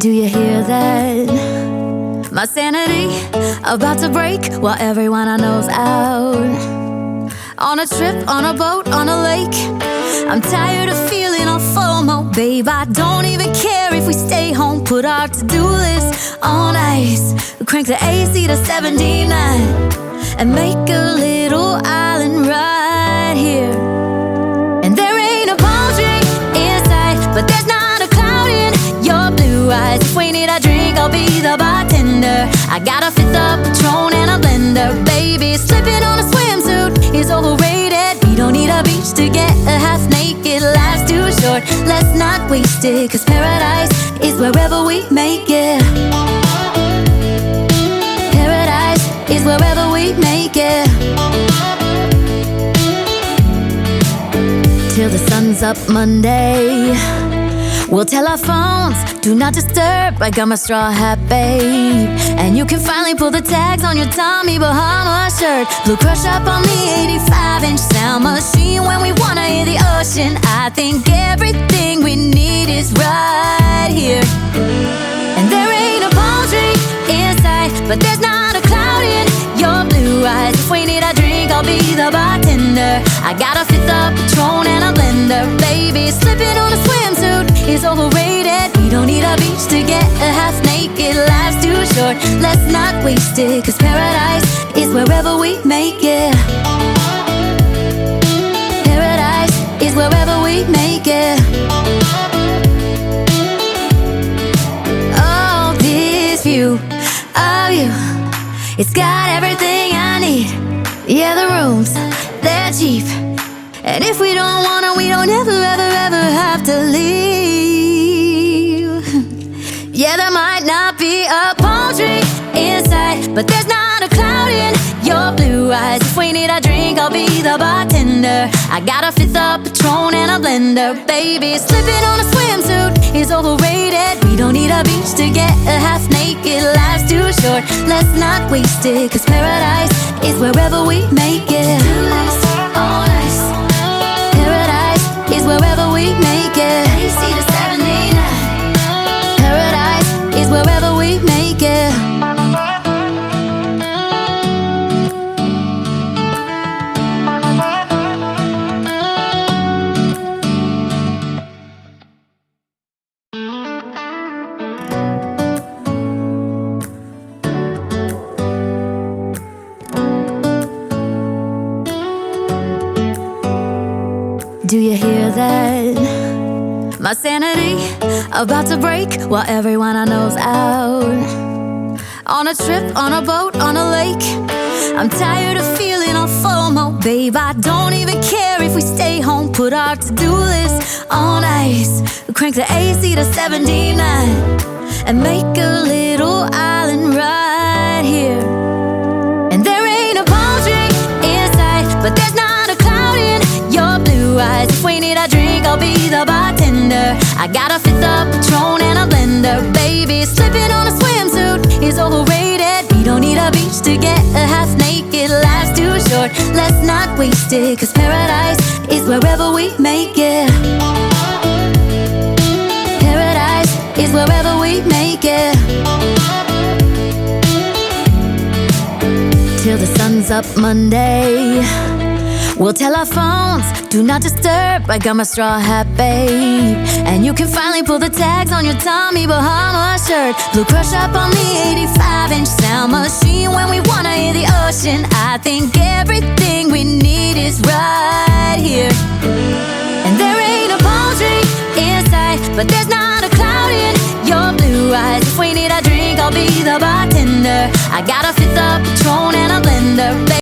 Do you hear that? My sanity about to break while everyone I know's out. On a trip, on a boat, on a lake. I'm tired of feeling all FOMO, babe. I don't even care if we stay home. Put our to-do list on ice. Crank the AC to 79 and make a little island right here. And there ain't a palm tree in sight, but there's not a cloud in your blue eyes. If we need a drink, I'll be the bartender. I got a fifth of Patron and a blender. Baby, slipping on a swimsuit is overrated. We don't need a beach to get a half naked. Life's too short, let's not waste it. Cause paradise is wherever we make it. Paradise is wherever we make it. Till the sun's up Monday, we'll tell our phones, do not disturb. I got my straw hat, babe. And you can finally pull the tags on your Tommy Bahama shirt. Blue crush up on the 85-inch sound machine. When we wanna hear the ocean, I think everything we need is right here. And there ain't a palm tree in sight, but there's not a cloud in your blue eyes. If we need a drink, I'll be the bartender. I got a fifth of Patron and a blender. Baby, slipping on a swimsuit is overrated. We don't need a beach to get a half naked. Life's too short, let's not waste it. Cause paradise is wherever we make it. Paradise is wherever we make it. Oh, this view of you, it's got everything I need. Yeah, the rooms, they're cheap. And if we don't wanna, we don't ever, ever, ever have to leave. Yeah, there might not be a palm tree in sight, but there's not a cloud in your blue eyes. If we need a drink, I'll be the bartender. I got a fifth of Patron and a blender. Baby, slipping on a swimsuit is overrated. We don't need a beach to get a half naked. Life's too short, let's not waste it. Cause paradise is wherever we make it. All nice. Paradise is wherever we make it. AC to 79. Paradise is wherever we make it. Do you hear that? My sanity about to break while everyone I know's out. On a trip, on a boat, on a lake. I'm tired of feeling all FOMO, babe. I don't even care if we stay home. Put our to-do list on ice. Crank the AC to 79 and make a little island right here. And there ain't a palm tree in sight, but there's not a cloud in your blue eyes. If we need a drink, I'll be the bartender. I got a fifth of Patron and a blender. Baby, slipping on a swimsuit is overrated. We don't need a beach to get a half naked. Life's too short, let's not waste it. Cause paradise is wherever we make it. Paradise is wherever we make it. Till the sun's up Monday, we'll tell our phones, do not disturb. I got my straw hat, babe. And you can finally pull the tags on your Tommy Bahama shirt. Blue crush up on the 85-inch sound machine. When we wanna hear the ocean, I think everything we need is right here. And there ain't a palm tree in sight, but there's not a cloud in your blue eyes. If we need a drink, I'll be the bartender. I got a fifth of Patron and a blender.